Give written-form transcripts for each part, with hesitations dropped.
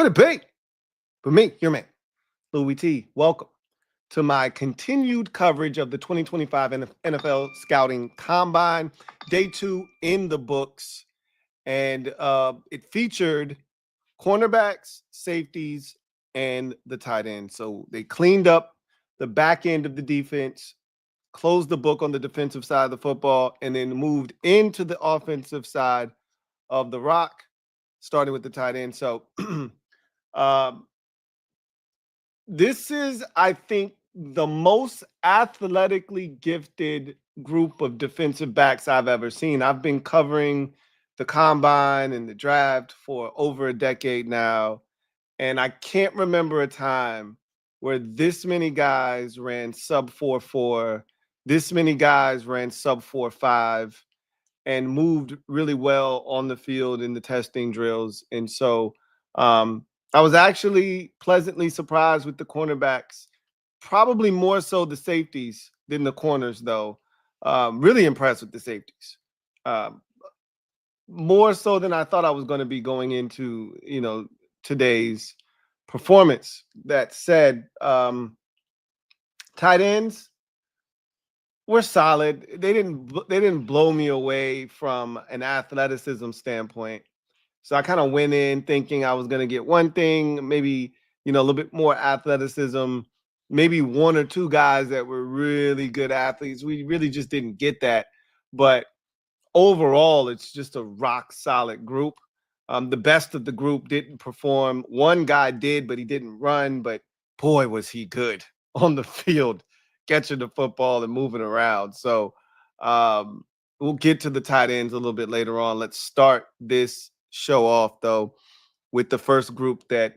Could it be? But me, your man, Louie T. Welcome to my continued coverage of the 2025 NFL Scouting Combine. Day 2 in the books. And it featured cornerbacks, safeties, and the tight end. So they cleaned up the back end of the defense, closed the book on the defensive side of the football, and then moved into the offensive side of the rock, starting with the tight end. So um, this is, I think, the most athletically gifted group of defensive backs I've ever seen. I've been covering the combine and the draft for over a decade now, and I can't remember a time where this many guys ran sub 4.4, this many guys ran sub 4.5, and moved really well on the field in the testing drills. And so I was actually pleasantly surprised with the cornerbacks, probably more so the safeties than the corners, though. Really impressed with the safeties. More so than I thought I was going to be going into, today's performance. That said, tight ends were solid. They didn't blow me away from an athleticism standpoint. So I kind of went in thinking I was going to get one thing, maybe, a little bit more athleticism, maybe one or two guys that were really good athletes. We really just didn't get that. But overall, it's just a rock solid group. The best of the group didn't perform. One guy did, but he didn't run. But boy, was he good on the field, catching the football and moving around. So we'll get to the tight ends a little bit later on. Let's start this show off, though, with the first group that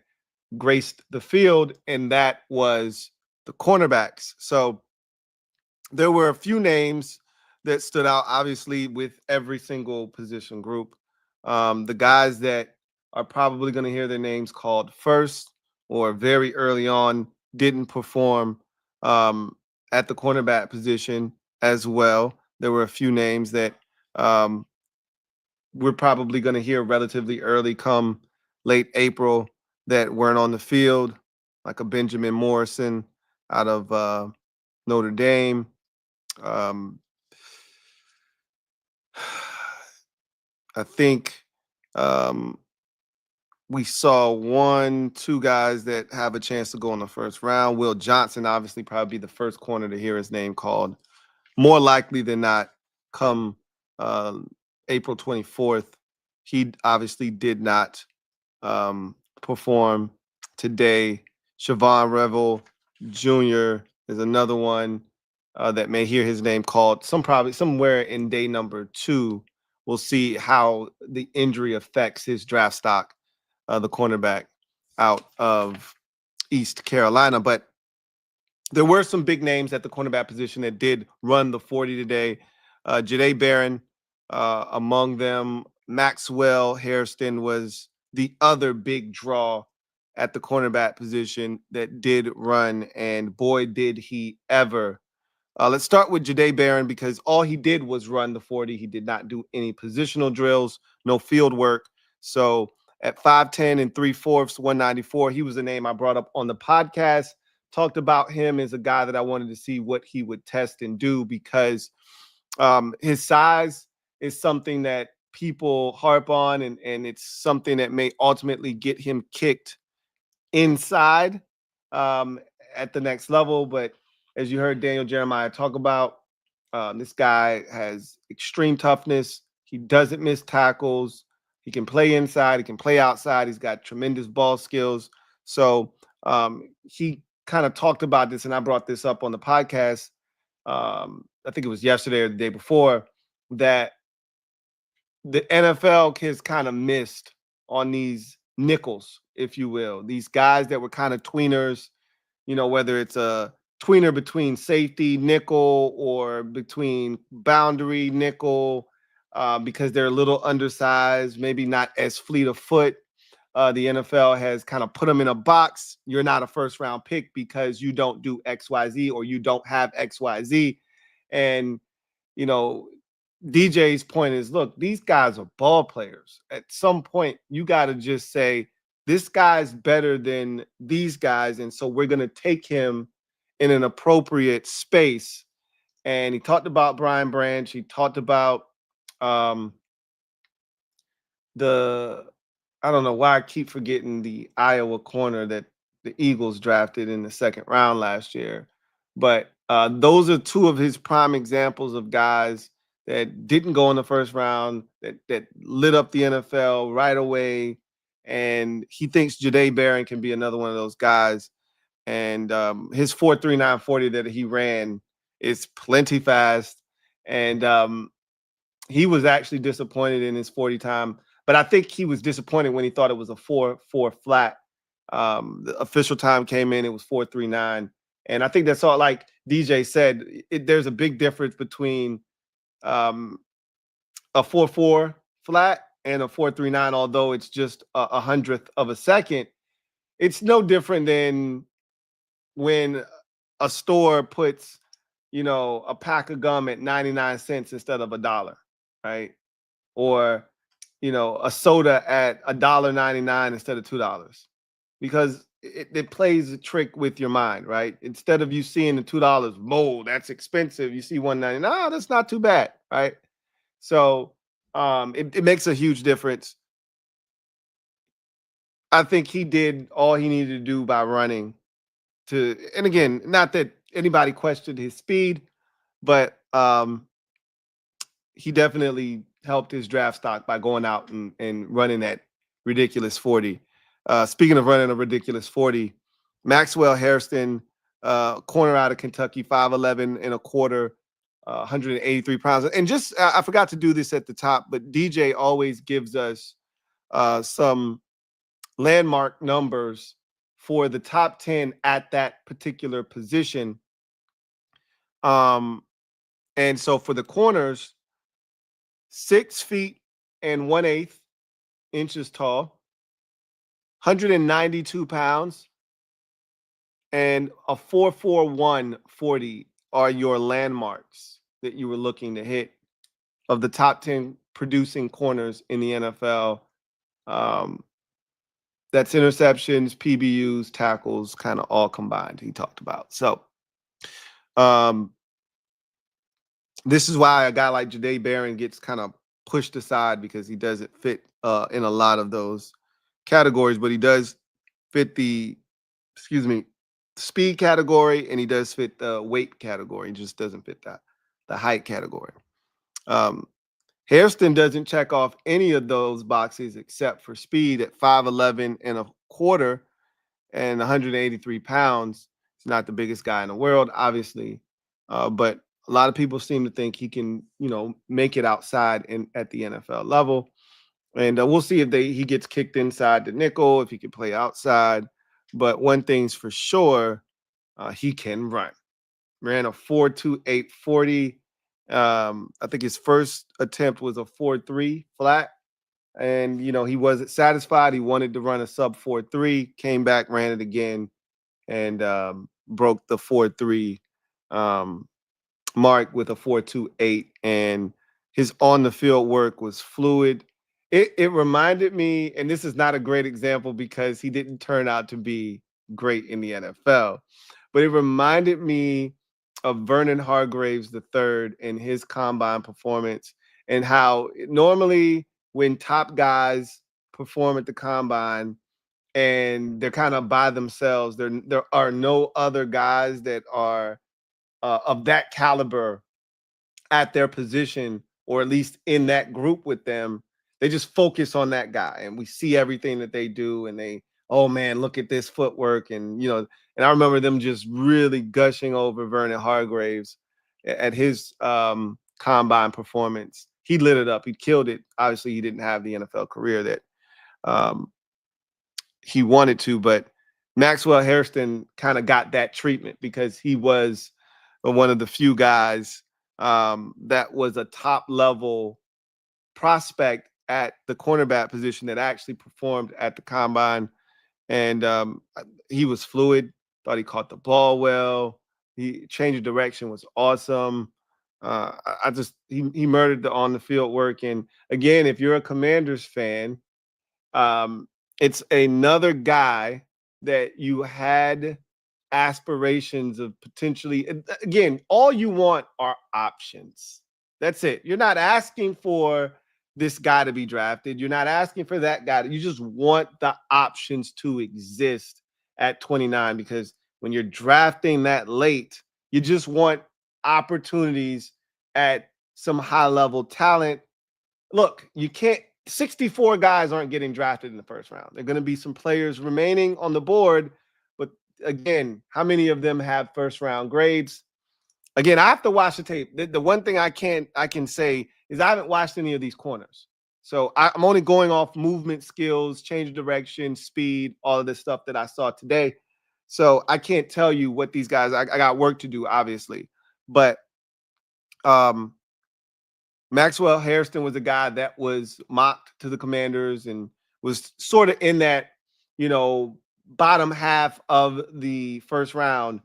graced the field, and that was the cornerbacks. So there were a few names that stood out, obviously, with every single position group. The guys that are probably going to hear their names called first or very early on didn't perform at the cornerback position as well. There were a few names that we're probably going to hear relatively early, come late April, that weren't on the field, like a Benjamin Morrison out of Notre Dame. I think we saw 1-2 guys that have a chance to go in the first round. Will Johnson, obviously, probably be the first corner to hear his name called. More likely than not, come April 24th. He obviously did not perform today. Siobhan Revel Jr. is another one that may hear his name called. Probably somewhere in day number 2. We'll see how the injury affects his draft stock, the cornerback out of East Carolina. But there were some big names at the cornerback position that did run the 40 today. Jahdae Barron among them. Maxwell Hairston was the other big draw at the cornerback position that did run, and boy, did he ever. Let's start with Jahdae Barron, because all he did was run the 40. He did not do any positional drills, no field work. So at 5'10 and 3/4, 194, he was a name I brought up on the podcast. Talked about him as a guy that I wanted to see what he would test and do, because his size is something that people harp on, and it's something that may ultimately get him kicked inside at the next level. But as you heard Daniel Jeremiah talk about, this guy has extreme toughness. He doesn't miss tackles. He can play inside. He can play outside. He's got tremendous ball skills. So he kind of talked about this, and I brought this up on the podcast. I think it was yesterday or the day before, that the NFL has kind of missed on these nickels, if you will. These guys that were kind of tweeners, whether it's a tweener between safety nickel or between boundary nickel, because they're a little undersized, maybe not as fleet of foot. The NFL has kind of put them in a box. You're not a first round pick because you don't do XYZ, or you don't have XYZ. And, DJ's point is, look, these guys are ball players. At some point, you got to just say, this guy's better than these guys, and so we're going to take him in an appropriate space. And he talked about Brian Branch. He talked about um, the I don't know why I keep forgetting the Iowa corner that the Eagles drafted in the second round last year. But those are two of his prime examples of guys that didn't go in the first round, that lit up the NFL right away. And he thinks Jahdae Barron can be another one of those guys. And his 4.3940 that he ran is plenty fast. And he was actually disappointed in his 40 time, but I think he was disappointed when he thought it was a 4.4 flat. The official time came in, it was 4.39. And I think that's all, like DJ said, there's a big difference between um, a 4.4 flat and a 4.39, although it's just a hundredth of a second. It's no different than when a store puts, a pack of gum at 99 cents instead of $1, right? Or a soda at $1.99 instead of $2, because it plays a trick with your mind, right? Instead of you seeing the $2, that's expensive, you see 1.99, oh, that's not too bad, right? So it makes a huge difference. I think he did all he needed to do by running and again, not that anybody questioned his speed, but he definitely helped his draft stock by going out and running that ridiculous 40. Speaking of running a ridiculous 40, Maxwell Hairston, corner out of Kentucky, 5'11 and a quarter, 183 pounds. And just, I forgot to do this at the top, but DJ always gives us some landmark numbers for the top 10 at that particular position. And so for the corners, 6 feet and 1/8 inches tall, 192 pounds, and a 4.41 40 are your landmarks that you were looking to hit of the top 10 producing corners in the NFL. That's interceptions, PBUs, tackles, kind of all combined, he talked about. So this is why a guy like Jahdae Barron gets kind of pushed aside, because he doesn't fit in a lot of those categories, but he does fit the, speed category, and he does fit the weight category. He just doesn't fit the height category. Hairston doesn't check off any of those boxes except for speed at 5'11 and a quarter and 183 pounds. He's not the biggest guy in the world, obviously, but a lot of people seem to think he can, make it outside at the NFL level. And we'll see if he gets kicked inside the nickel, if he can play outside. But one thing's for sure, he can run. Ran a 4.28 40. I think his first attempt was a 4.3 flat. And, he wasn't satisfied. He wanted to run a sub 4.3, came back, ran it again, and broke the 4.3 mark with a 4.28. And his on the field work was fluid. It reminded me, and this is not a great example because he didn't turn out to be great in the NFL, but it reminded me of Vernon Hargraves III and his combine performance, and how normally when top guys perform at the combine and they're kind of by themselves, there are no other guys that are of that caliber at their position, or at least in that group with them. They just focus on that guy, and we see everything that they do, and oh man, look at this footwork. And and I remember them just really gushing over Vernon Hargraves at his combine performance. He lit it up. He killed it. Obviously, he didn't have the NFL career that he wanted to, but Maxwell Hairston kind of got that treatment because he was one of the few guys that was a top level prospect at the cornerback position that actually performed at the combine. And he was fluid, thought he caught the ball well. He change of direction was awesome. He murdered the on the field work. And again, if you're a Commanders fan, it's another guy that you had aspirations of potentially. Again, all you want are options. That's it. You're not asking for this guy to be drafted. You're not asking for that guy. You just want the options to exist at 29, because when you're drafting that late, you just want opportunities at some high level talent. Look, you can't, 64 guys aren't getting drafted in the first round. There are going to be some players remaining on the board, but again, how many of them have first round grades? Again, I have to watch the tape. The one thing I can say is I haven't watched any of these corners. So I'm only going off movement skills, change of direction, speed, all of this stuff that I saw today. So I can't tell you what these guys, I got work to do, obviously. But Maxwell Hairston was a guy that was mocked to the Commanders and was sort of in that, bottom half of the first round.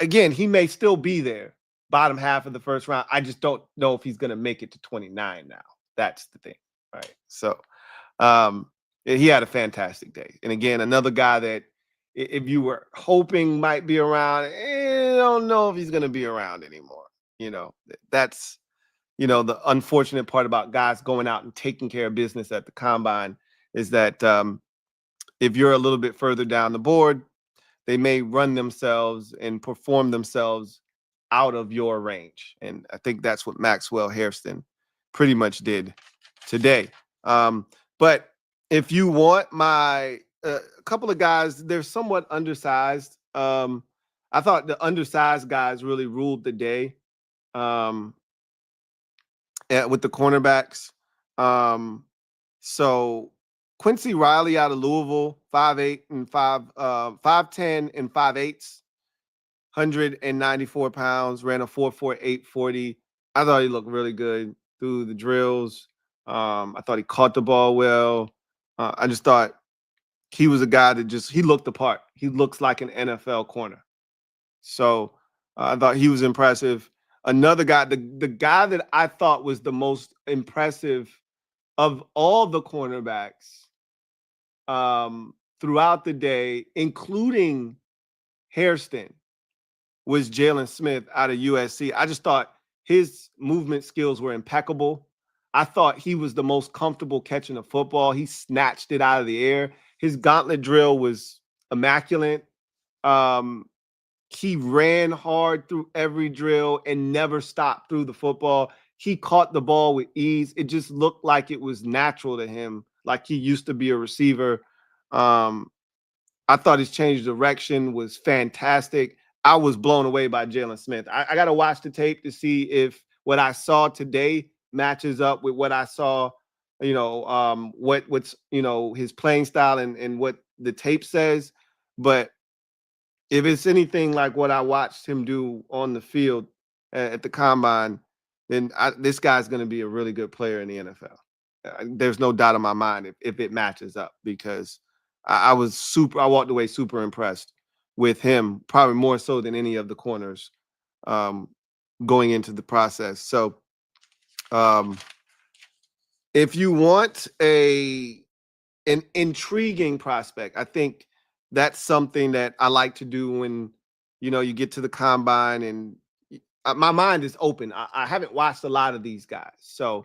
Again, he may still be there, bottom half of the first round. I just don't know if he's going to make it to 29 now. That's the thing. Right. So he had a fantastic day. And again, another guy that if you were hoping might be around, I don't know if he's going to be around anymore. That's, the unfortunate part about guys going out and taking care of business at the combine is that if you're a little bit further down the board, they may run themselves and perform themselves out of your range. And I think that's what Maxwell Hairston pretty much did today. But if you want a couple of guys, they're somewhat undersized. I thought the undersized guys really ruled the day. With the cornerbacks. So Quincy Riley out of Louisville, 5'8" and 5'10" and 5/8, 194 pounds, ran a 4.48 40. I thought he looked really good through the drills. I thought he caught the ball well. I just thought he was a guy that he looked the part. He looks like an NFL corner. So I thought he was impressive. Another guy, the guy that I thought was the most impressive of all the cornerbacks throughout the day, including Hairston, was Jalen Smith out of USC. I just thought his movement skills were impeccable. I thought he was the most comfortable catching a football. He snatched it out of the air. His gauntlet drill was immaculate. He ran hard through every drill and never stopped through the football. He caught the ball with ease. It just looked like it was natural to him, like he used to be a receiver. I thought his change of direction was fantastic. I was blown away by Jalen Smith. I got to watch the tape to see if what I saw today matches up with what I saw, what's his playing style and what the tape says. But if it's anything like what I watched him do on the field at the combine, then this guy's going to be a really good player in the NFL. There's no doubt in my mind if it matches up, because I walked away super impressed with him, probably more so than any of the corners going into the process. So if you want an intriguing prospect, I think that's something that I like to do when, you get to the combine and my mind is open. I haven't watched a lot of these guys. So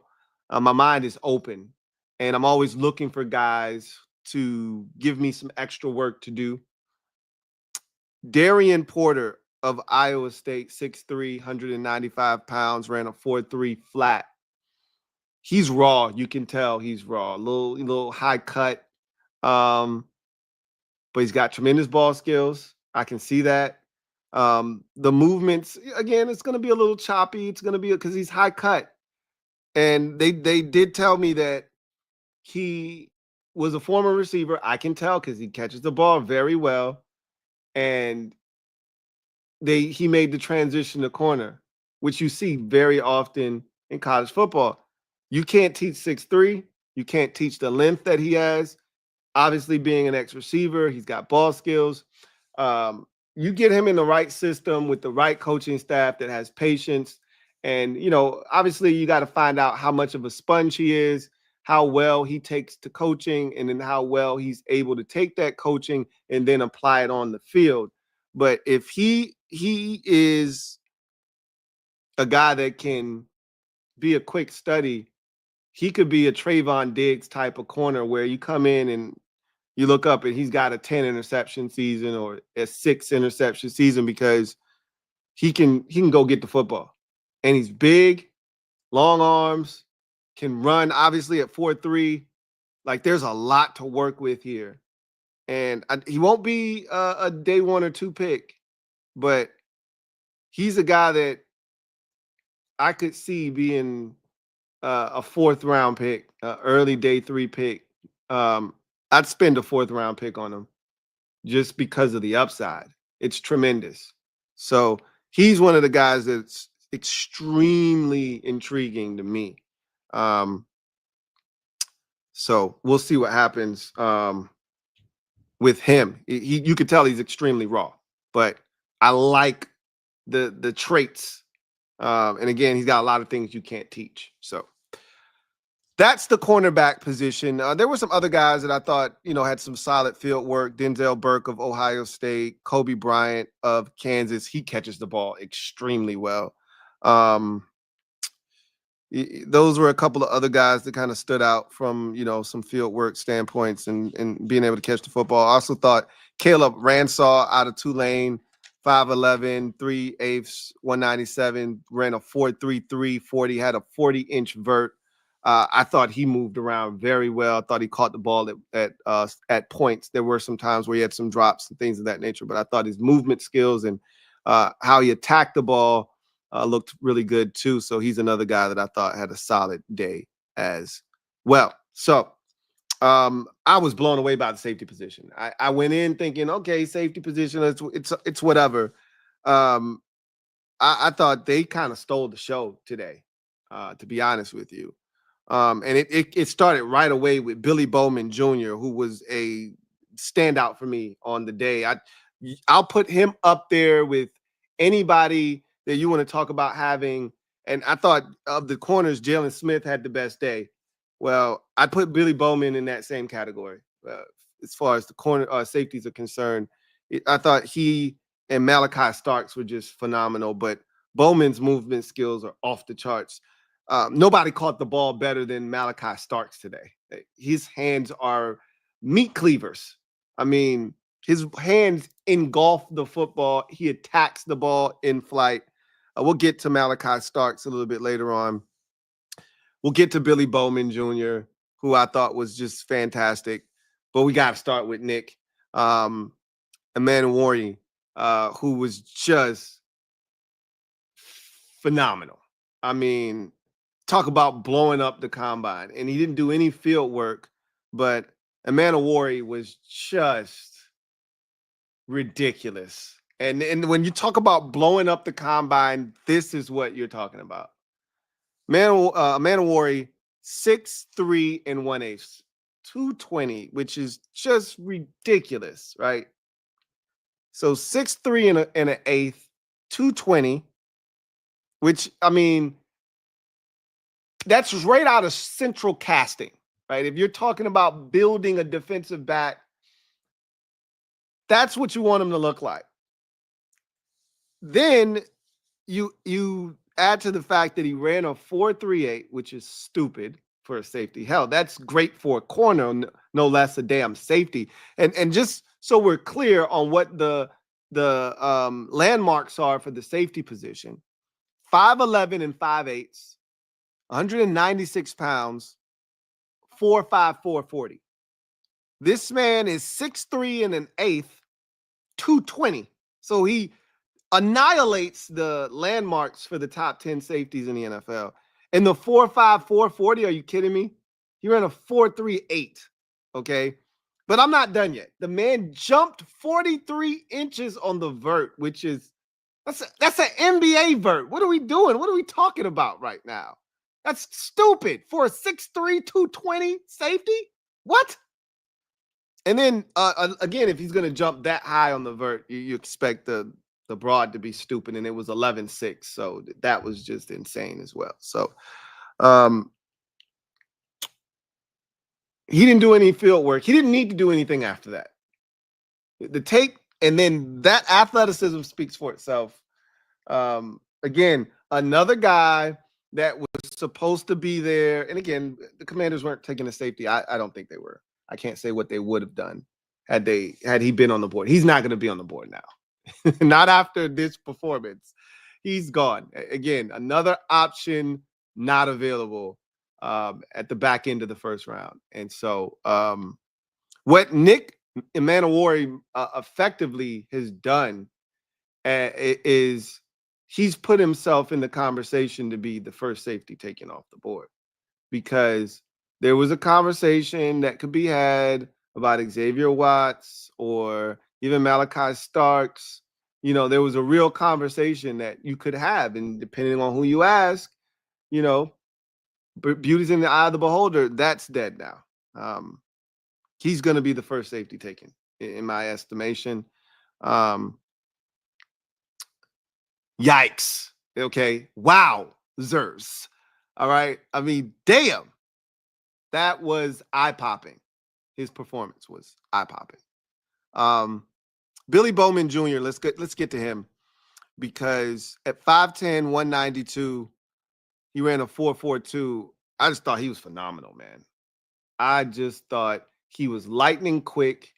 my mind is open and I'm always looking for guys to give me some extra work to do. Darian Porter of Iowa State, 6'3", 195 pounds, ran a 4.3 flat. He's raw. You can tell he's raw. A little high cut. But he's got tremendous ball skills. I can see that. The movements, again, it's going to be a little choppy. It's going to be because he's high cut. And they did tell me that he was a former receiver. I can tell because he catches the ball very well. And he made the transition to corner, which you see very often in college football. You can't teach 6'3". You can't teach the length that he has. Obviously, being an ex-receiver, he's got ball skills. You get him in the right system with the right coaching staff that has patience. And, obviously, you got to find out how much of a sponge he is, how well he takes to coaching and then how well he's able to take that coaching and then apply it on the field. But if he is a guy that can be a quick study, he could be a Trayvon Diggs type of corner where you come in and you look up and he's got a 10 interception season or a 6 interception season because he can go get the football. And he's big, long arms, can run obviously at 4.3. Like there's a lot to work with here. And he won't be a day 1 or 2 pick, but he's a guy that I could see being a 4th round pick, early day 3 pick. I'd spend a 4th round pick on him just because of the upside. It's tremendous. So he's one of the guys that's extremely intriguing to me. So we'll see what happens with him. You could tell he's extremely raw, but I like the traits. And again, he's got a lot of things you can't teach. So that's the cornerback position. There were some other guys that I thought, had some solid field work. Denzel Burke of Ohio State, Kobe Bryant of Kansas. He catches the ball extremely well. Those were a couple of other guys that kind of stood out from, some field work standpoints and being able to catch the football. I also thought Caleb Ransaw out of Tulane, 5'11", 3/8, 197, ran a 4.33 40, had a 40-inch vert. I thought he moved around very well. I thought he caught the ball at points. There were some times where he had some drops and things of that nature, but I thought his movement skills and how he attacked the ball looked really good too. So he's another guy that I thought had a solid day as well. So I was blown away by the safety position. I went in thinking, okay, safety position, it's whatever. I thought they kind of stole the show today, to be honest with you. And it started right away with Billy Bowman Jr., who was a standout for me on the day. I'll put him up there with anybody that you want to talk about having. And I thought of the corners, Jalen Smith had the best day. Well, I put Billy Bowman in that same category as far as the corner safeties are concerned. I thought he and Malachi Starks were just phenomenal, but Bowman's movement skills are off the charts. Nobody caught the ball better than Malachi Starks today. His hands are meat cleavers. I mean, his hands engulf the football. He attacks the ball in flight. We'll get to Malachi Starks a little bit later on. We'll get to Billy Bowman Jr., who I thought was just fantastic. But we got to start with Nick Emmanwori, who was just phenomenal. I mean, talk about blowing up the combine. And he didn't do any field work, but Emmanwori was just ridiculous. And when you talk about blowing up the combine, this is what you're talking about. Emmanwori, 6'3" and 1/8, 220, which is just ridiculous, right? So 6'3" and an eighth, 220, which, I mean, that's right out of central casting, right? If you're talking about building a defensive back, that's what you want him to look like. Then you add to the fact that he ran a 4.38, which is stupid for a safety. Hell, that's great for a corner, no less a damn safety. And just so we're clear on what the landmarks are for the safety position, 5'11" and 5/8, 196 pounds, 4.5, 4.40. This man is 6'3" and an eighth, 220. So he annihilates the landmarks for the top 10 safeties in the NFL. And the 4.5, 4.40, are you kidding me? He ran a 4.38, okay? But I'm not done yet. The man jumped 43 inches on the vert, which is, that's an NBA vert. What are we doing? What are we talking about right now? That's stupid for a 6'3", 220 safety? What? And then, again, if he's going to jump that high on the vert, you expect the broad to be stupid, and it was 11.6, so that was just insane as well. So He didn't do any field work. He didn't need to do anything after that. The tape and then that athleticism speaks for itself. Again, another guy that was supposed to be there. And again, the Commanders weren't taking a safety. I don't think they were. I can't say what they would have done had he been on the board. He's not going to be on the board now. Not after this performance. He's gone. Again, another option not available at the back end of the first round. And so what Nick Emmanwori effectively has done is he's put himself in the conversation to be the first safety taken off the board, because there was a conversation that could be had about Xavier Watts or even Malachi Starks. You know, there was a real conversation that you could have, and depending on who you ask, you know, beauty's in the eye of the beholder. That's dead now. He's going to be the first safety taken, in my estimation. Yikes. Okay. Wow. Zers. All right. I mean, damn. That was eye-popping. His performance was eye-popping. Billy Bowman Jr., let's get to him, because at 5'10", 192, he ran a 4.42. I just thought he was phenomenal, man. I just thought he was lightning quick.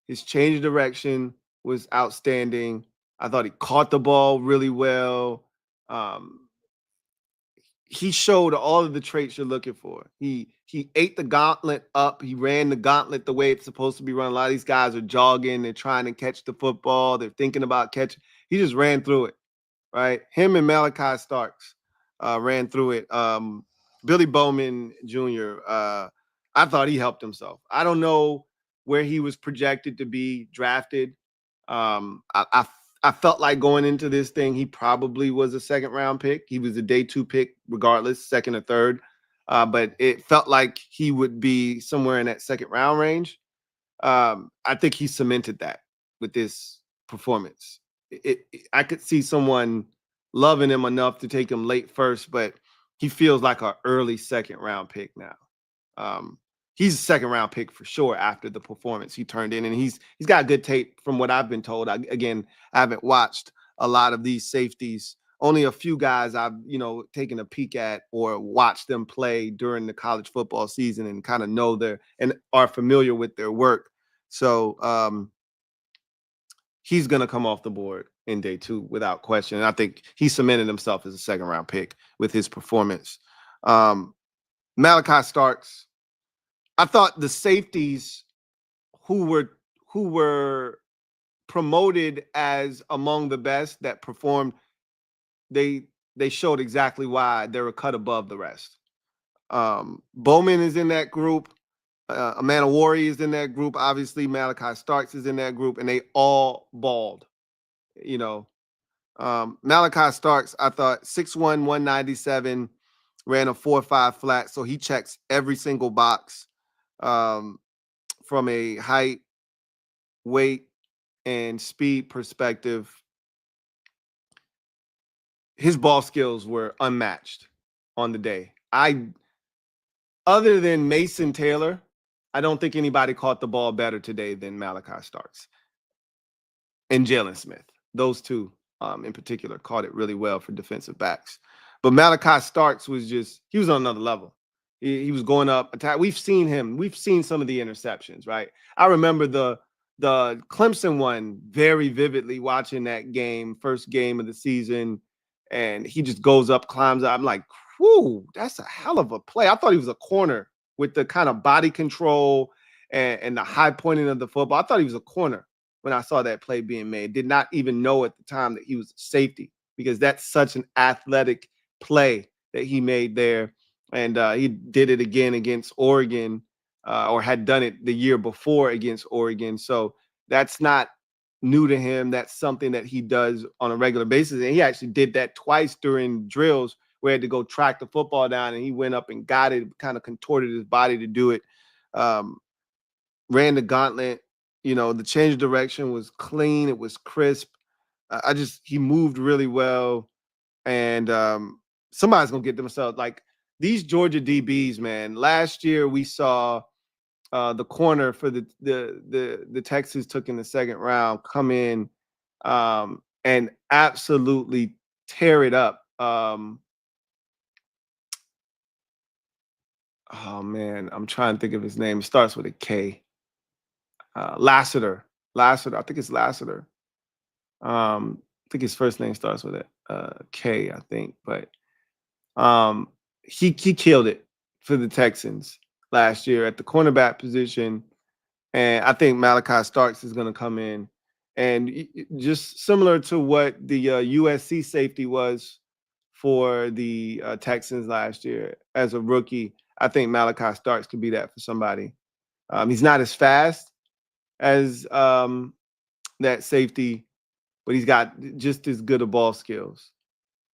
His change of direction was outstanding. I thought he caught the ball really well. He showed all of the traits you're looking for. He ate the gauntlet up. He ran the gauntlet the way it's supposed to be run. A lot of these guys are jogging. They're trying to catch the football. They're thinking about catching. He just ran through it, right? Him and Malachi Starks ran through it. Billy Bowman Jr., I thought he helped himself. I don't know where he was projected to be drafted. I felt like going into this thing, he probably was a second-round pick. He was a day 2 pick, regardless, second or third. But it felt like he would be somewhere in that second-round range. I think he cemented that with this performance. I could see someone loving him enough to take him late first, but he feels like an early second-round pick now. He's a second-round pick for sure after the performance he turned in, and he's got good tape from what I've been told. I haven't watched a lot of these safeties. Only a few guys I've taken a peek at or watched them play during the college football season and kind of know and are familiar with their work. So he's gonna come off the board in day 2 without question. And I think he cemented himself as a second-round pick with his performance. Malachi Starks. I thought the safeties who were promoted as among the best that performed, they showed exactly why they were cut above the rest. Bowman is in that group. Emmanwori is in that group. Obviously, Malachi Starks is in that group, and they all balled. Malachi Starks, I thought 6'1", 197, ran a 4.5 flat, so he checks every single box. From a height, weight, and speed perspective. His ball skills were unmatched on the day. Other than Mason Taylor, I don't think anybody caught the ball better today than Malachi Starks and Jalen Smith. Those two in particular caught it really well for defensive backs. But Malachi Starks he was on another level. He was going up attack. We've seen some of the interceptions, right? I remember the Clemson one very vividly, watching that game, first game of the season, and he just goes up, climbs up. I'm like, whoo, that's a hell of a play. I thought he was a corner with the kind of body control and the high pointing of the football. I thought he was a corner when I saw that play being made. Did not even know at the time that he was safety, because that's such an athletic play that he made there. And he did it again against Oregon, or had done it the year before against Oregon. So that's not new to him. That's something that he does on a regular basis. And he actually did that twice during drills where he had to go track the football down, and he went up and got it, kind of contorted his body to do it. Ran the gauntlet. The change of direction was clean. It was crisp. He moved really well. And somebody's going to get themselves, like, these Georgia DBs, man. Last year we saw the corner for the Texans took in the second round, come in and absolutely tear it up. Oh man, I'm trying to think of his name. It starts with a K. Lassiter. Lassiter. I think it's Lassiter. I think his first name starts with a K, I think. But he killed it for the Texans last year at the cornerback position. And I think Malachi Starks is going to come in. And just similar to what the USC safety was for the Texans last year as a rookie, I think Malachi Starks could be that for somebody. He's not as fast as that safety, but he's got just as good of ball skills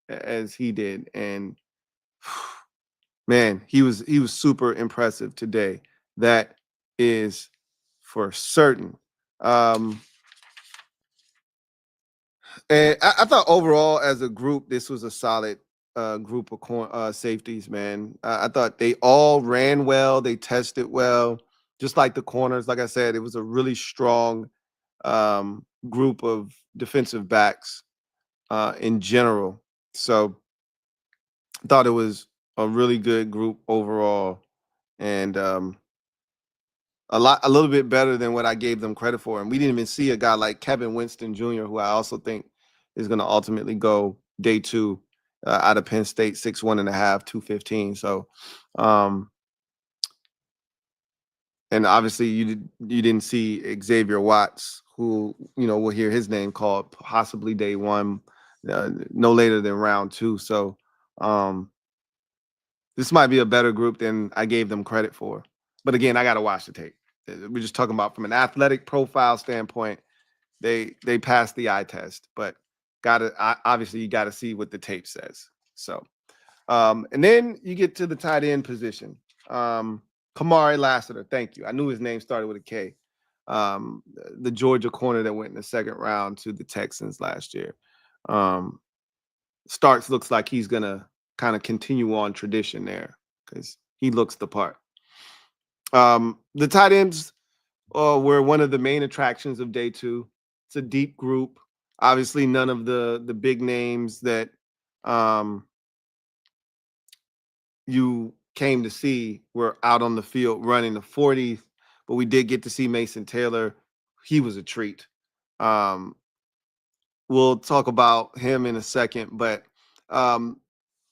as he did. And man, he was super impressive today. That is for certain. And I thought overall, as a group, this was a solid group of safeties, man. I thought they all ran well. They tested well, just like the corners. Like I said, it was a really strong group of defensive backs in general. So I thought it was a really good group overall. And a little bit better than what I gave them credit for. And we didn't even see a guy like Kevin Winston Jr., who I also think is going to ultimately go day 2 out of Penn State, 6'1.5", 215. So, and obviously you didn't see Xavier Watts, who, we'll hear his name called possibly day 1, no later than round 2. So this might be a better group than I gave them credit for. But again, I got to watch the tape. We're just talking about from an athletic profile standpoint, they passed the eye test, but obviously you got to see what the tape says. So, and then you get to the tight end position. Kamari Lassiter, thank you. I knew his name started with a K. The Georgia corner that went in the second round to the Texans last year. Starks looks like he's gonna kind of continue on tradition there because he looks the part. The tight ends were one of the main attractions of day 2. It's a deep group. Obviously, none of the big names that you came to see were out on the field running the 40, but we did get to see Mason Taylor. He was a treat. We'll talk about him in a second, but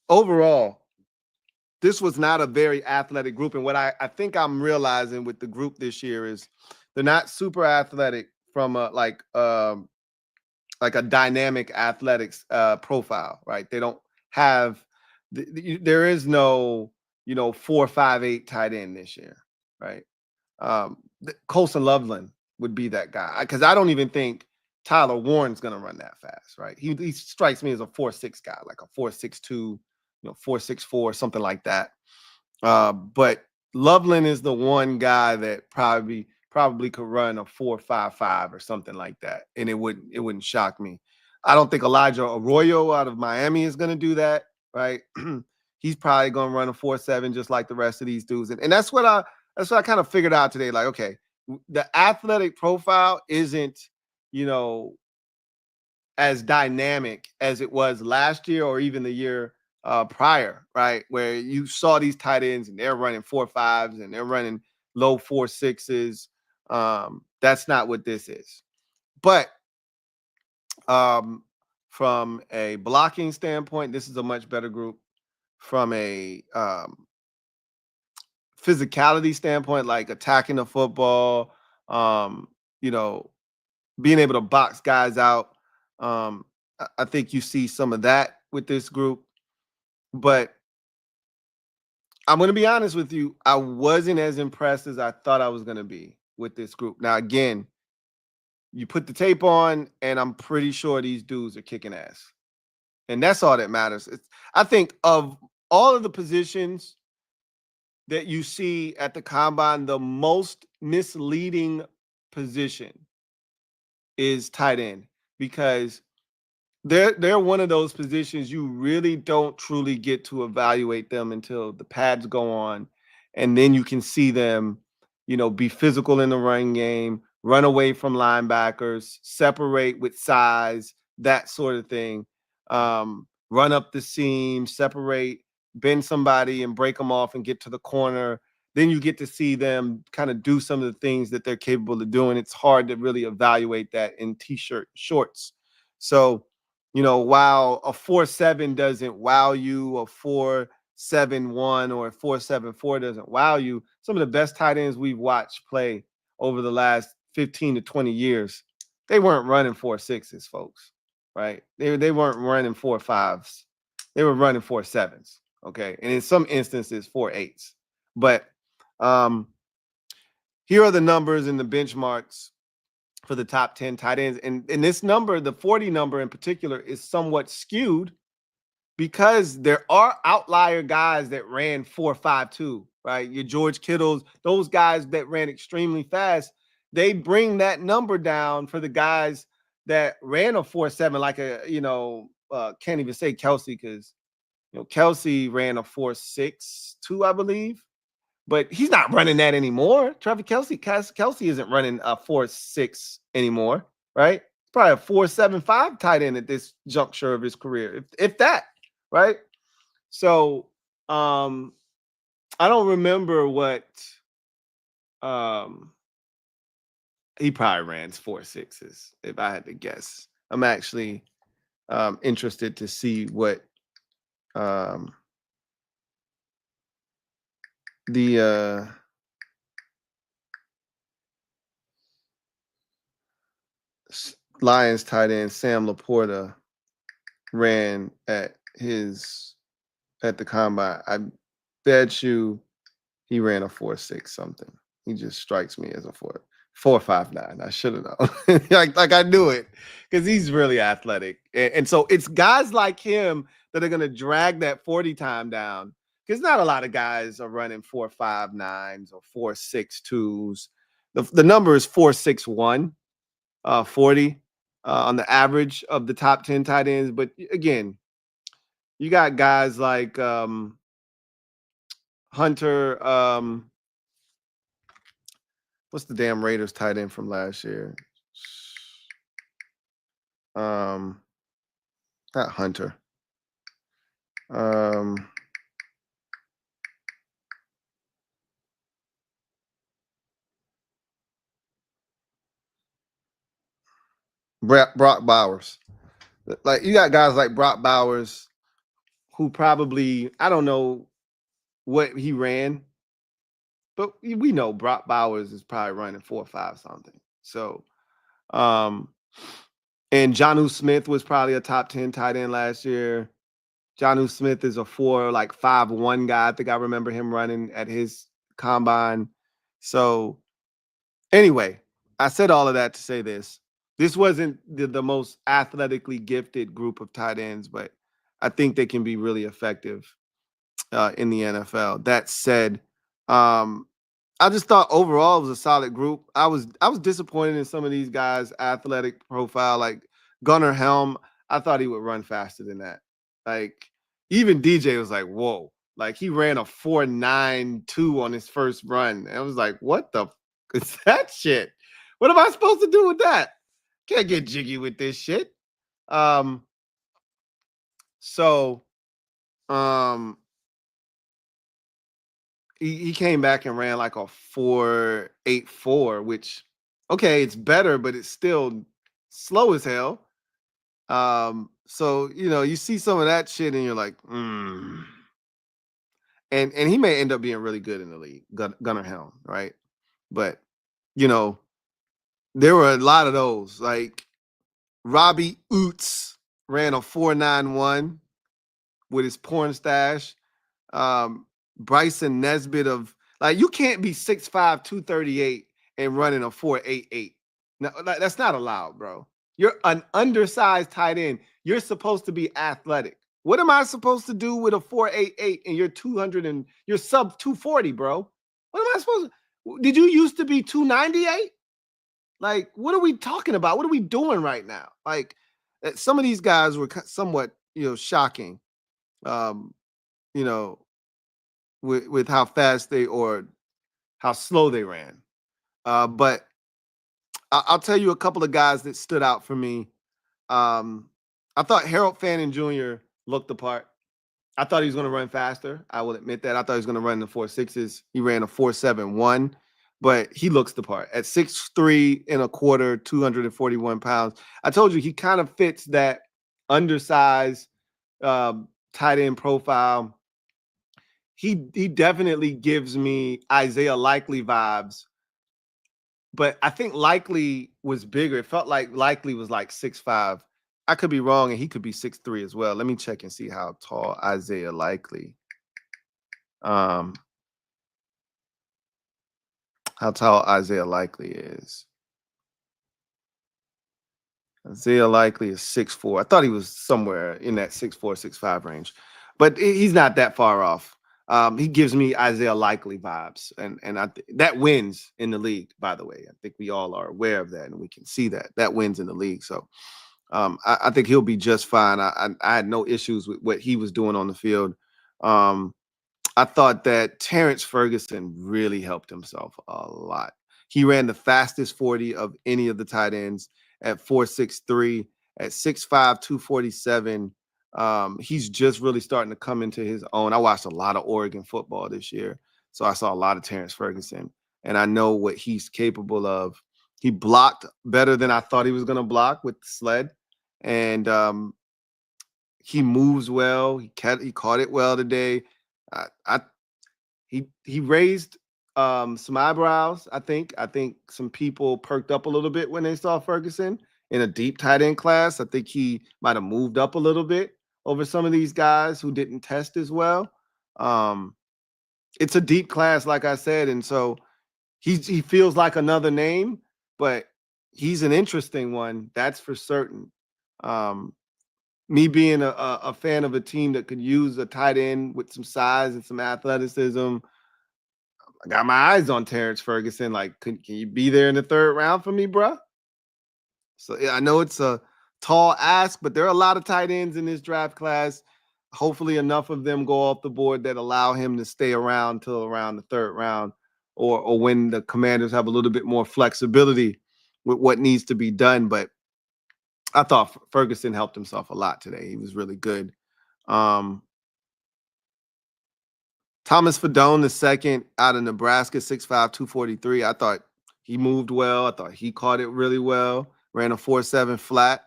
overall, this was not a very athletic group. And what I think I'm realizing with the group this year is they're not super athletic from a dynamic athletics profile, right? They don't have there is no 4.58 tight end this year, right? Colson Loveland would be that guy because I don't even think Tyler Warren's gonna run that fast, right? He strikes me as a 4.6 guy, like a 4.62, 4.64, something like that. But Loveland is the one guy that probably could run a 4.55 or something like that, and it wouldn't shock me. I don't think Elijah Arroyo out of Miami is going to do that, right? He's probably going to run a 4.7 just like the rest of these dudes, and that's what I kind of figured out today. Like, okay, the athletic profile isn't as dynamic as it was last year or even the year prior, right? Where you saw these tight ends and they're running 4.5s and they're running low 4.6s. That's not what this is. But from a blocking standpoint, this is a much better group. From a physicality standpoint, like attacking the football, being able to box guys out. I think you see some of that with this group. But I'm going to be honest with you. I wasn't as impressed as I thought I was going to be with this group. Now, again, you put the tape on, and I'm pretty sure these dudes are kicking ass. And that's all that matters. I think of all of the positions that you see at the combine, the most misleading position is tight end because they're one of those positions you really don't truly get to evaluate them until the pads go on, and then you can see them, be physical in the run game, run away from linebackers, separate with size, that sort of thing. Run up the seam, separate, bend somebody and break them off and get to the corner. Then you get to see them kind of do some of the things that they're capable of doing. It's hard to really evaluate that in t-shirt shorts. So, while a 4.7 doesn't wow you, a 4.71 or a 4.74 doesn't wow you, some of the best tight ends we've watched play over the last 15 to 20 years, they weren't running 4.6s, folks, right? They weren't running 4.5s. They were running 4.7s, okay? And in some instances, 4.8s. But here are the numbers and the benchmarks for the top 10 tight ends. And this number, the 40 number in particular, is somewhat skewed because there are outlier guys that ran 4.52, right? Your George Kittles, those guys that ran extremely fast, they bring that number down for the guys that ran a 4.7, like can't even say Kelsey because Kelsey ran a 4.62, I believe. But he's not running that anymore. Trevor Kelsey isn't running a 4.6 anymore, right? Probably a 4.75 tight end at this juncture of his career, if that, right? So I don't remember what he probably ran 4.6s, if I had to guess. I'm actually interested to see what the Lions tight end Sam Laporta ran at the combine. I bet you he ran a 4.6 something. He just strikes me as a 4.59. I should have known. like I knew it because he's really athletic. And so it's guys like him that are going to drag that 40 time down, because not a lot of guys are running 4.59s or 4.62s. The number is 4.61, 40 on the average of the top 10 tight ends. But again, you got guys like Hunter. What's the damn Raiders tight end from last year? Not Hunter. Brock Bowers. Like, you got guys like Brock Bowers who probably, I don't know what he ran, but we know Brock Bowers is probably running 4.5 something. So, and Jonnu Smith was probably a top 10 tight end last year. Jonnu Smith is a 5.1 guy. I think I remember him running at his combine. So anyway, I said all of that to say this. This wasn't the most athletically gifted group of tight ends, but I think they can be really effective in the NFL. That said, I just thought overall it was a solid group. I was disappointed in some of these guys' athletic profile, like Gunnar Helm. I thought he would run faster than that. Like, even DJ was like, whoa. Like, he ran a 4.92 on his first run. And I was like, what the is that shit? What am I supposed to do with that? Can't get jiggy with this shit. He came back and ran like a 4.84, which, okay, it's better, but it's still slow as hell. So, you see some of that shit and you're like, And he may end up being really good in the league, Gunnar Helm, right? But, there were a lot of those. Like, Robbie Oots ran a 4.91 with his porn stash. Bryson Nesbitt you can't be 6'5", 238 and running a 4.88. No, that's not allowed, bro. You're an undersized tight end. You're supposed to be athletic. What am I supposed to do with a 4.88 and you're 200 and you're sub 240, bro? What am I supposed to? Did you used to be 298? Like, what are we talking about? What are we doing right now? Like, some of these guys were somewhat, shocking. With how fast how slow they ran. But I'll tell you a couple of guys that stood out for me. I thought Harold Fannin Jr. looked the part. I thought he was going to run faster. I will admit that. I thought he was going to run the 4.6s. He ran a 4.71, but he looks the part. At 6'3 and a quarter, 241 pounds. I told you he kind of fits that undersized tight end profile. He definitely gives me Isaiah Likely vibes, but I think Likely was bigger. It felt like Likely was like 6'5". I could be wrong, and he could be 6'3" as well. Let me check and see how tall Isaiah Likely. How tall Isaiah Likely is. Isaiah Likely is 6'4". I thought he was somewhere in that 6'4", 6'5" range, but he's not that far off. He gives me Isaiah Likely vibes, and that wins in the league. By the way, I think we all are aware of that, and we can see that wins in the league. So I think he'll be just fine. I had no issues with what he was doing on the field. I thought that Terrence Ferguson really helped himself a lot. He ran the fastest 40 of any of the tight ends at 4.63, at 6'5", 247. He's just really starting to come into his own. I watched a lot of Oregon football this year, so I saw a lot of Terrence Ferguson, and I know what he's capable of. He blocked better than I thought he was going to block with the sled, and he moves well. He caught it well today. He raised some eyebrows. I think some people perked up a little bit when they saw Ferguson in a deep tight end class. I think he might have moved up a little bit over some of these guys who didn't test as well. It's a deep class, like I said, and so he feels like another name, but he's an interesting one, that's for certain. Me being a fan of a team that could use a tight end with some size and some athleticism, I got my eyes on Terrence Ferguson. Like, can you be there in the third round for me, bro? So yeah, I know it's a tall ask, but there are a lot of tight ends in this draft class. Hopefully enough of them go off the board that allow him to stay around till around the third round, or when the Commanders have a little bit more flexibility with what needs to be done. But I thought Ferguson helped himself a lot today. He was really good. Thomas Fadone, the second out of Nebraska, 6'5", 243. I thought he moved well. I thought he caught it really well. Ran a 4.7 flat.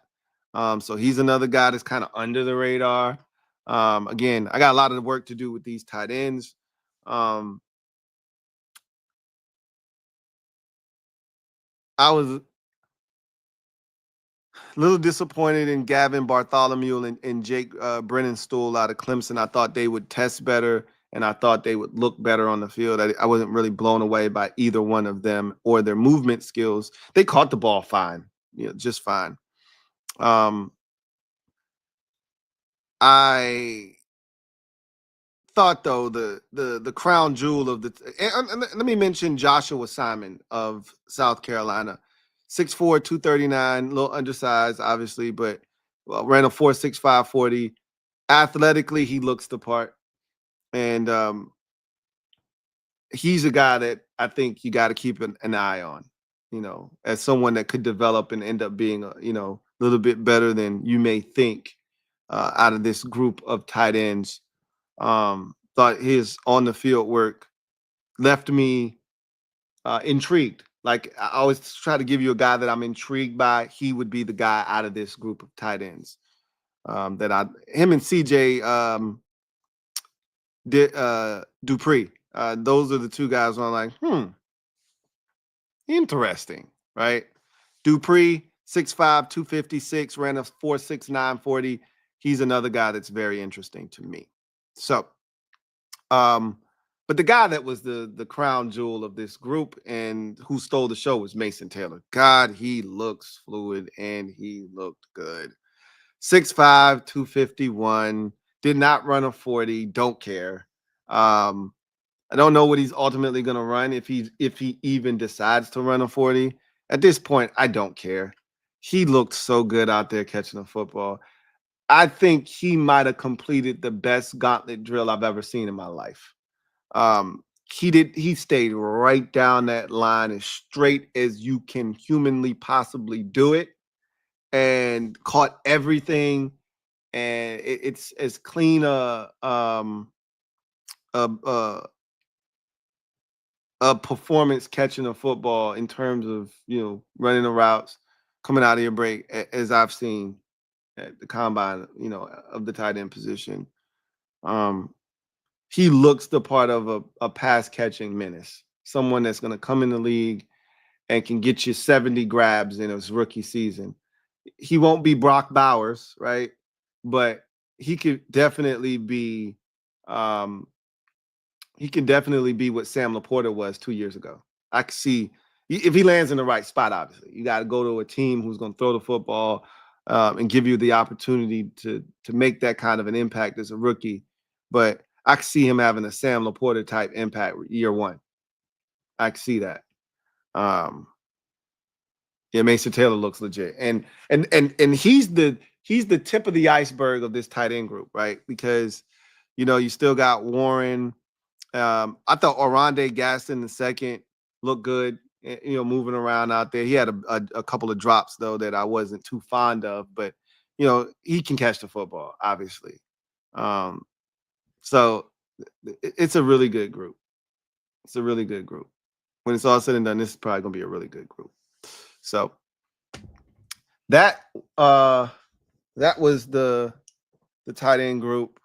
So he's another guy that's kind of under the radar. Again, I got a lot of work to do with these tight ends. I was a little disappointed in Gavin Bartholomew and Jake Brennenstuhl out of Clemson. I thought they would test better, and I thought they would look better on the field. I wasn't really blown away by either one of them or their movement skills. They caught the ball fine, just fine. I thought, though, the crown jewel of and let me mention Joshua Simon of South Carolina, 6'4", 239, a little undersized, obviously, but ran a 4.65 40. Athletically, he looks the part, and he's a guy that I think you got to keep an eye on, as someone that could develop and end up being a little bit better than you may think out of this group of tight ends. Thought his on the field work left me intrigued. Like, I always try to give you a guy that I'm intrigued by. He would be the guy out of this group of tight ends him and CJ Dupree. Those are the two guys where I'm like, interesting, right? Dupree, 6'5", 256, ran a 4.69 40. He's another guy that's very interesting to me. So, but the guy that was the crown jewel of this group and who stole the show was Mason Taylor. God, he looks fluid and he looked good. 6'5", 251, did not run a 40, don't care. I don't know what he's ultimately going to run if he even decides to run a 40. At this point, I don't care. He looked so good out there catching the football. I think he might have completed the best gauntlet drill I've ever seen in my life. he stayed right down that line as straight as you can humanly possibly do it, and caught everything. And it's as clean a a performance catching a football in terms of, running the routes, coming out of your break, as I've seen at the combine, of the tight end position. Um, he looks the part of a pass catching menace, someone that's going to come in the league and can get you 70 grabs in his rookie season. He won't be Brock Bowers, right? But he could definitely be um, he can definitely be what Sam Laporta was 2 years ago. I could see if he lands in the right spot. Obviously, you got to go to a team who's going to throw the football and give you the opportunity to make that kind of an impact as a rookie. But I could see him having a Sam Laporta type impact year one. I could see that. Um, yeah, Mason Taylor looks legit, and he's the tip of the iceberg of this tight end group, right? Because you still got Warren. I thought Oronde Gaston the second looked good, moving around out there. He had a couple of drops though that I wasn't too fond of, but he can catch the football, obviously. So it's a really good group. It's a really good group. When it's all said and done, this is probably gonna be a really good group. So that that was the tight end group.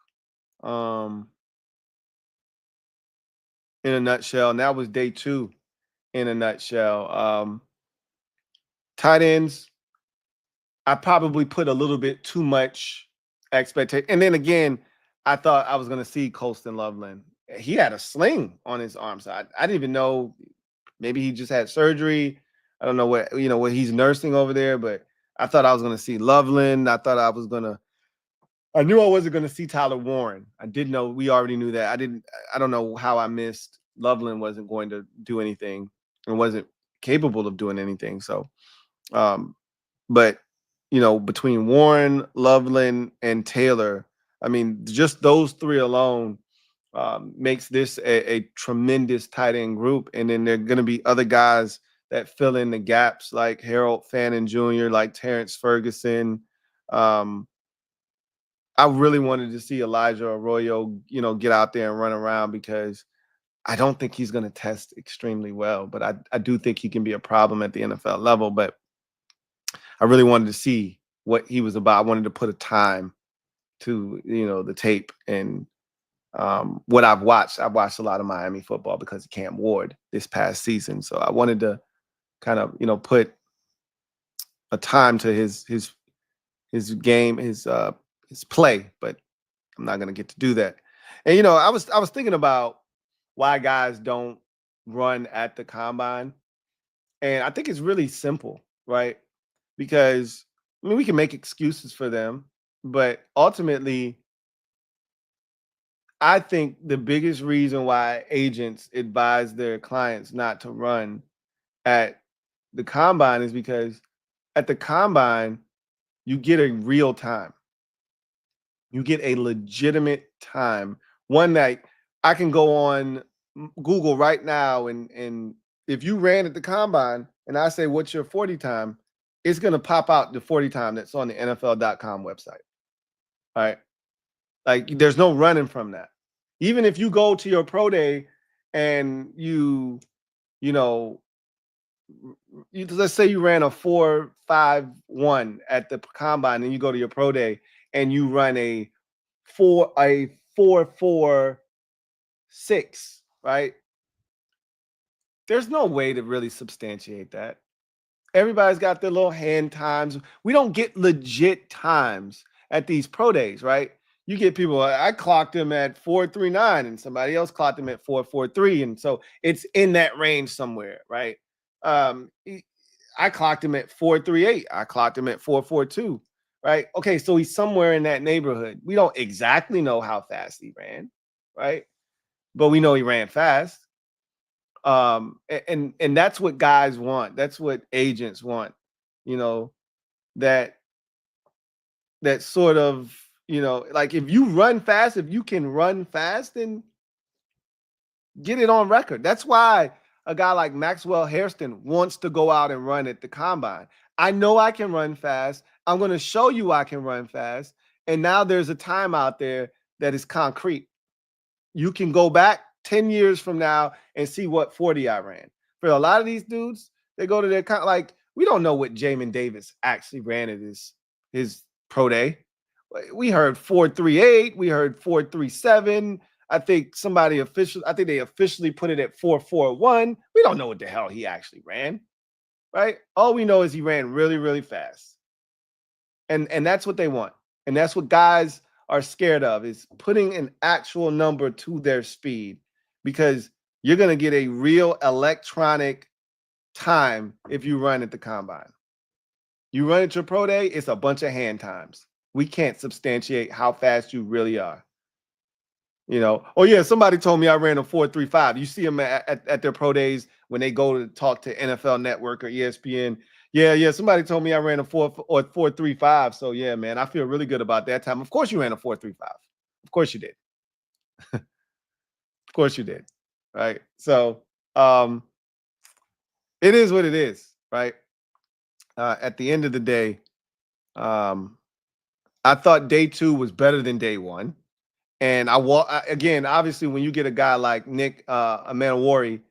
In a nutshell. And that was day 2 in a nutshell. Tight ends, I probably put a little bit too much expectation. And then again, I thought I was going to see Colston Loveland. He had a sling on his arm. So I didn't even know. Maybe he just had surgery. I don't know what he's nursing over there, but I thought I was going to see Loveland. I knew I wasn't going to see Tyler Warren. I did know, we already knew that. I don't know how I missed Loveland wasn't going to do anything and wasn't capable of doing anything. So, but between Warren, Loveland, and Taylor, I mean, just those 3 alone makes this a tremendous tight end group. And then there are going to be other guys that fill in the gaps, like Harold Fannin Jr., like Terrence Ferguson. I really wanted to see Elijah Arroyo, get out there and run around, because I don't think he's going to test extremely well, but I do think he can be a problem at the NFL level. But I really wanted to see what he was about. I wanted to put a time to, the tape. And what I've watched a lot of Miami football because of Cam Ward this past season. So I wanted to kind of, put a time to his game, his play, but I'm not going to get to do that. And I was thinking about why guys don't run at the combine, and I think it's really simple, right? Because we can make excuses for them, but ultimately, I think the biggest reason why agents advise their clients not to run at the combine is because at the combine, you get a real time. You get a legitimate time, one that I can go on Google right now, and if you ran at the combine and I say, what's your 40 time, it's going to pop out the 40 time that's on the NFL.com website. All right. Like, there's no running from that. Even if you go to your pro day and let's say you ran a 4.51 at the combine, and you go to your pro day and you run a 4.46, right? There's no way to really substantiate that. Everybody's got their little hand times. We don't get legit times at these pro days, right? You get people, I clocked them at 4.39 and somebody else clocked them at 4.43. And so it's in that range somewhere, right? I clocked him at 4.38. I clocked him at 4.42, right? Okay, so he's somewhere in that neighborhood. We don't exactly know how fast he ran, right? But we know he ran fast. And that's what guys want. That's what agents want. That sort of, like, if you run fast, if you can run fast, then get it on record. That's why a guy like Maxwell Hairston wants to go out and run at the combine. I know I can run fast. I'm going to show you I can run fast. And now there's a time out there that is concrete. You can go back 10 years from now and see what 40 I ran. For a lot of these dudes, they go to their like, we don't know what Jamin Davis actually ran at his pro day. We heard 4.38, we heard 4.37. I think they officially put it at 4.41. We don't know what the hell he actually ran, right? All we know is he ran really, really fast. And that's what they want. And that's what guys are scared of, is putting an actual number to their speed, because you're going to get a real electronic time if you run at the combine. You run at your pro day, it's a bunch of hand times. We can't substantiate how fast you really are. You know, oh yeah, somebody told me I ran a 4.35. You see them at their pro days when they go to talk to NFL Network or ESPN. Yeah, somebody told me I ran a 4.35. So yeah, man, I feel really good about that time. Of course you ran a 4.35. Of course you did. Of course you did. Right. So it is what it is, right? At the end of the day, I thought day 2 was better than day 1. And again, obviously, when you get a guy like Nick Emmanwori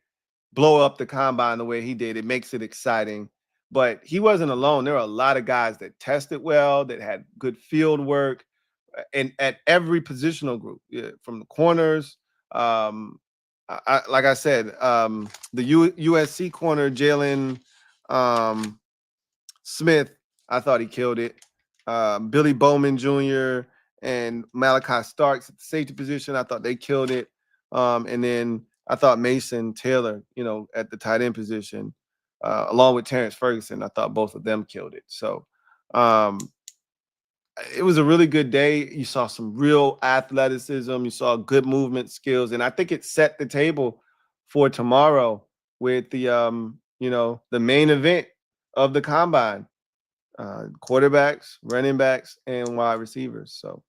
blow up the combine the way he did, it makes it exciting. But he wasn't alone. There are a lot of guys that tested well, that had good field work, and at every positional group, from the corners. Like I said, the USC corner, Jalen Smith, I thought he killed it. Billy Bowman Jr. and Malachi Starks at the safety position, I thought they killed it. And then I thought Mason Taylor, at the tight end position, along with Terrence Ferguson, I thought both of them killed it. So it was a really good day. You saw some real athleticism. You saw good movement skills. And I think it set the table for tomorrow with the main event of the combine. Quarterbacks, running backs, and wide receivers. So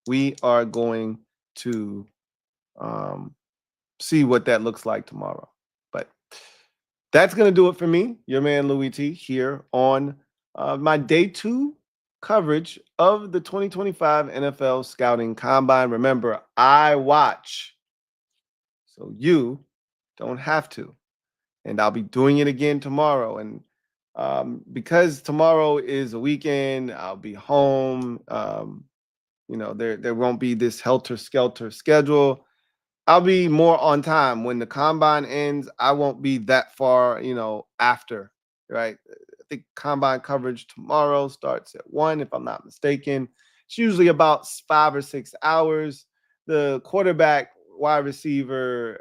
we are going to see what that looks like tomorrow. But that's going to do it for me, your man Louie T, here on my day 2 coverage of the 2025 NFL Scouting Combine. Remember, I watch, so you don't have to. And I'll be doing it again tomorrow. And because tomorrow is a weekend, I'll be home. There won't be this helter-skelter schedule. I'll be more on time. When the combine ends, I won't be that far, after, right? I think combine coverage tomorrow starts at 1, if I'm not mistaken. It's usually about 5 or 6 hours. The quarterback, wide receiver,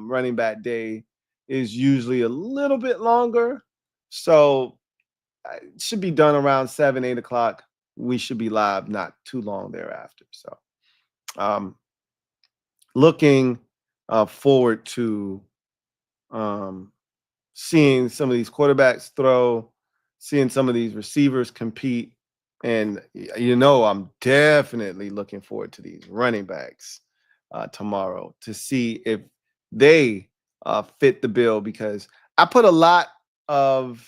running back day is usually a little bit longer. So it should be done around 7, 8 o'clock. We should be live not too long thereafter. So looking forward to seeing some of these quarterbacks throw, seeing some of these receivers compete. And, I'm definitely looking forward to these running backs tomorrow to see if they fit the bill, because I put a lot of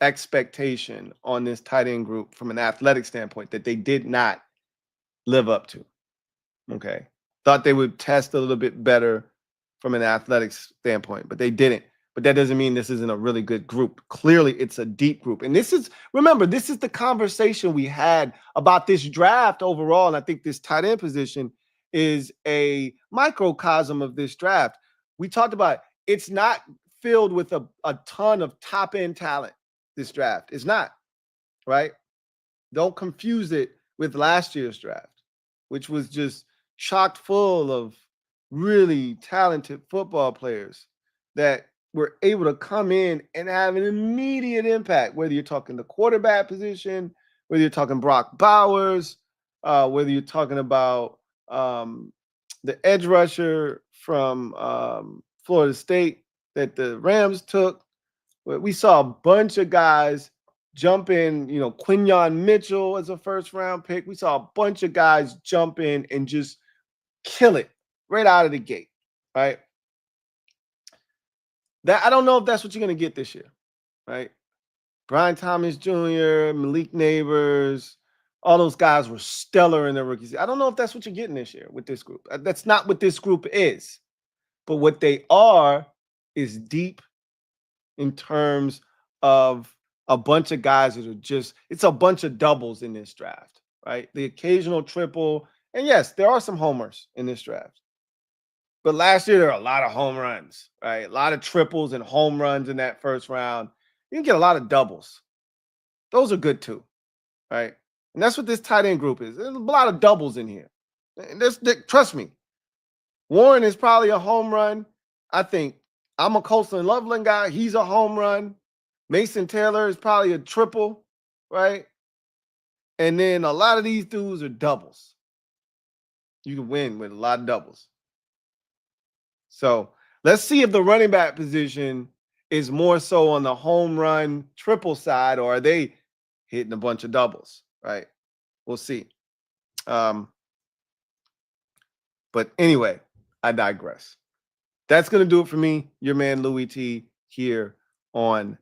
expectation on this tight end group from an athletic standpoint that they did not live up to. Okay. Thought they would test a little bit better from an athletic standpoint, but they didn't. But that doesn't mean this isn't a really good group. Clearly, it's a deep group. And this is the conversation we had about this draft overall. And I think this tight end position is a microcosm of this draft. We talked about it's not filled with a ton of top end talent. This draft is not, right? Don't confuse it with last year's draft, which was just chock full of really talented football players that were able to come in and have an immediate impact, whether you're talking the quarterback position, whether you're talking Brock Bowers, whether you're talking about the edge rusher from Florida State that the Rams took. We saw a bunch of guys jump in, Quinyon Mitchell as a first round pick. We saw a bunch of guys jump in and just kill it right out of the gate, right? That I don't know if that's what you're going to get this year, right? Brian Thomas Jr., Malik Neighbors, all those guys were stellar in their rookies. I don't know if that's what you're getting this year with this group. That's not what this group is. But what they are is deep in terms of a bunch of guys that are it's a bunch of doubles in this draft, right? The occasional triple. And yes, there are some homers in this draft. But last year, there were a lot of home runs, right? A lot of triples and home runs in that first round. You can get a lot of doubles. Those are good too, right? And that's what this tight end group is. There's a lot of doubles in here. And trust me, Warren is probably a home run. I think I'm a Colston Loveland guy. He's a home run. Mason Taylor is probably a triple, right? And then a lot of these dudes are doubles. You can win with a lot of doubles. So let's see if the running back position is more so on the home run triple side, or are they hitting a bunch of doubles, right? We'll see. But anyway, I digress. That's going to do it for me, your man Louie T, here on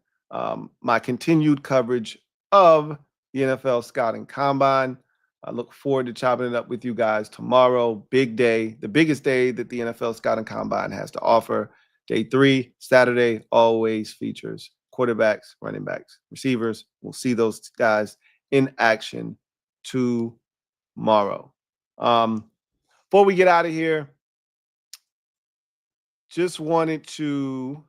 my continued coverage of the NFL Scouting Combine. I look forward to chopping it up with you guys tomorrow. Big day, the biggest day that the NFL Scouting Combine has to offer. Day 3, Saturday, always features quarterbacks, running backs, receivers. We'll see those guys in action tomorrow. Before we get out of here, just wanted to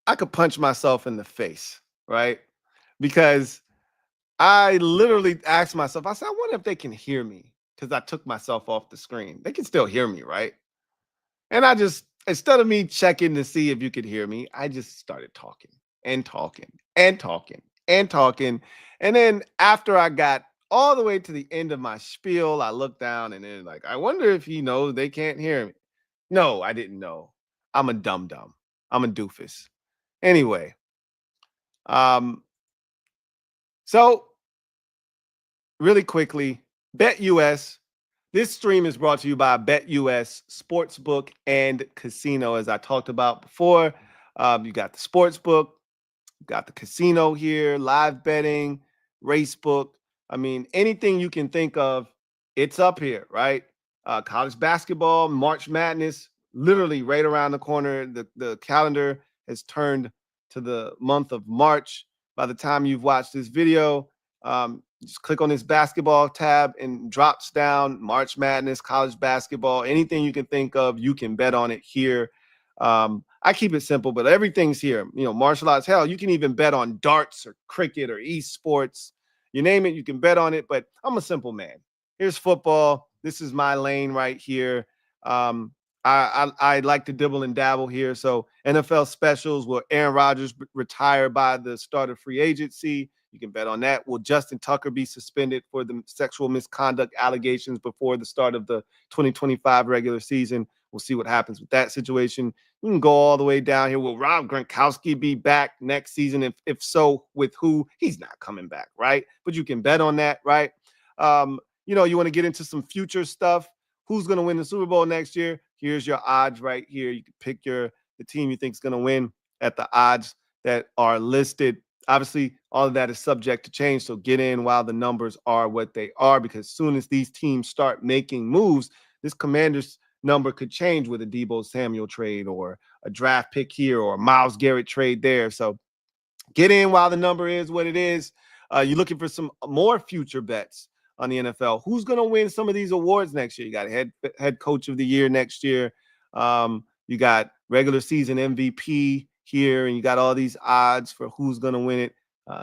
I could punch myself in the face, right? Because I literally asked myself, I said, I wonder if they can hear me because I took myself off the screen. They can still hear me, right? And I just instead of me checking to see if you could hear me, I just started talking and talking and talking and talking. And then after I got all the way to the end of my spiel, I looked down and then like, I wonder if he knows they can't hear me. No, I didn't know. I'm a dum dum. I'm a doofus. Anyway, um, so really quickly, BetUS. This stream is brought to you by BetUS Sportsbook and Casino. As I talked about before, you got the sportsbook, you got the casino here, live betting, race book. I mean, anything you can think of, it's up here, right? College basketball, March Madness, literally right around the corner. The calendar has turned to the month of March. By the time you've watched this video, just click on this basketball tab and drops down March Madness, college basketball, anything you can think of, you can bet on it here. I keep it simple, but everything's here. You know, martial arts, hell, you can even bet on darts or cricket or esports. You name it, you can bet on it. But I'm a simple man. Here's football. This is my lane right here. I like to dibble and dabble here. So NFL specials, will Aaron Rodgers retire by the start of free agency? You can bet on that. Will Justin Tucker be suspended for the sexual misconduct allegations before the start of the 2025 regular season? We'll see what happens with that situation. You can go all the way down here. Will Rob Gronkowski be back next season? If so, with who? He's not coming back, right? But you can bet on that, right? You know, you want to get into some future stuff. Who's going to win the Super Bowl next year? Here's your odds right here. You can pick the team you think is going to win at the odds that are listed. Obviously, all of that is subject to change. So get in while the numbers are what they are, because as soon as these teams start making moves, this Commanders number could change with a Deebo Samuel trade or a draft pick here or a Myles Garrett trade there. So get in while the number is what it is. You're looking for some more future bets on the NFL. Who's going to win some of these awards next year? You got head coach of the year next year. You got regular season MVP here, and you got all these odds for who's going to win it.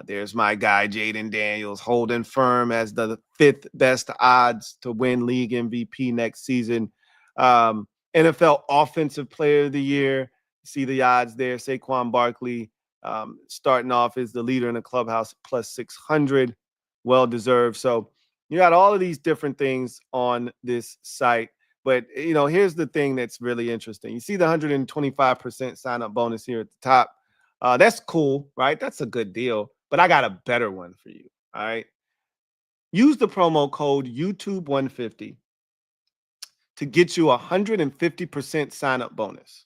There's my guy, Jaden Daniels, holding firm as the 5th best odds to win league MVP next season. NFL Offensive Player of the Year. See the odds there. Saquon Barkley starting off as the leader in the clubhouse, plus 600. Well deserved. So you got all of these different things on this site. But, you know, here's the thing that's really interesting. You see the 125% sign-up bonus here at the top. That's cool, right? That's a good deal. But I got a better one for you, all right? Use the promo code YouTube150 to get you a 150% sign-up bonus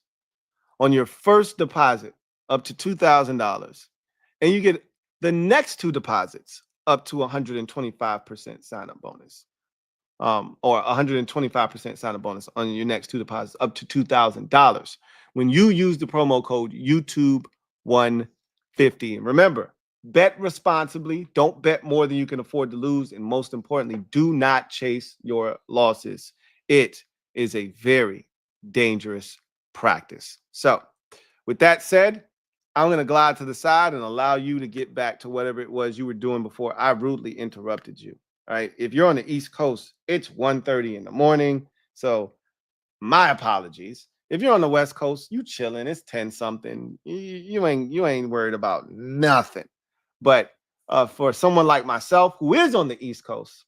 on your first deposit up to $2,000. And you get the next 2 deposits up to 125% sign-up bonus. Or 125% sign-up bonus on your next 2 deposits up to $2,000 when you use the promo code YouTube150. And remember, bet responsibly. Don't bet more than you can afford to lose. And most importantly, do not chase your losses. It is a very dangerous practice. So with that said, I'm going to glide to the side and allow you to get back to whatever it was you were doing before I rudely interrupted you. All right. If you're on the East Coast, it's 1:30 in the morning. So my apologies. If you're on the West Coast, you chilling. It's 10 something. You ain't worried about nothing. But for someone like myself who is on the East Coast,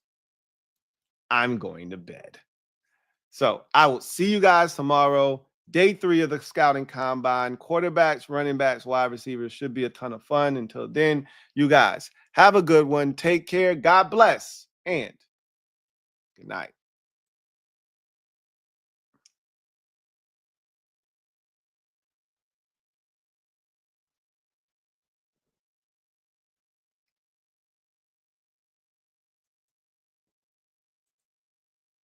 I'm going to bed. So I will see you guys tomorrow. Day 3 of the scouting combine. Quarterbacks, running backs, wide receivers should be a ton of fun. Until then, you guys have a good one. Take care. God bless. And good night.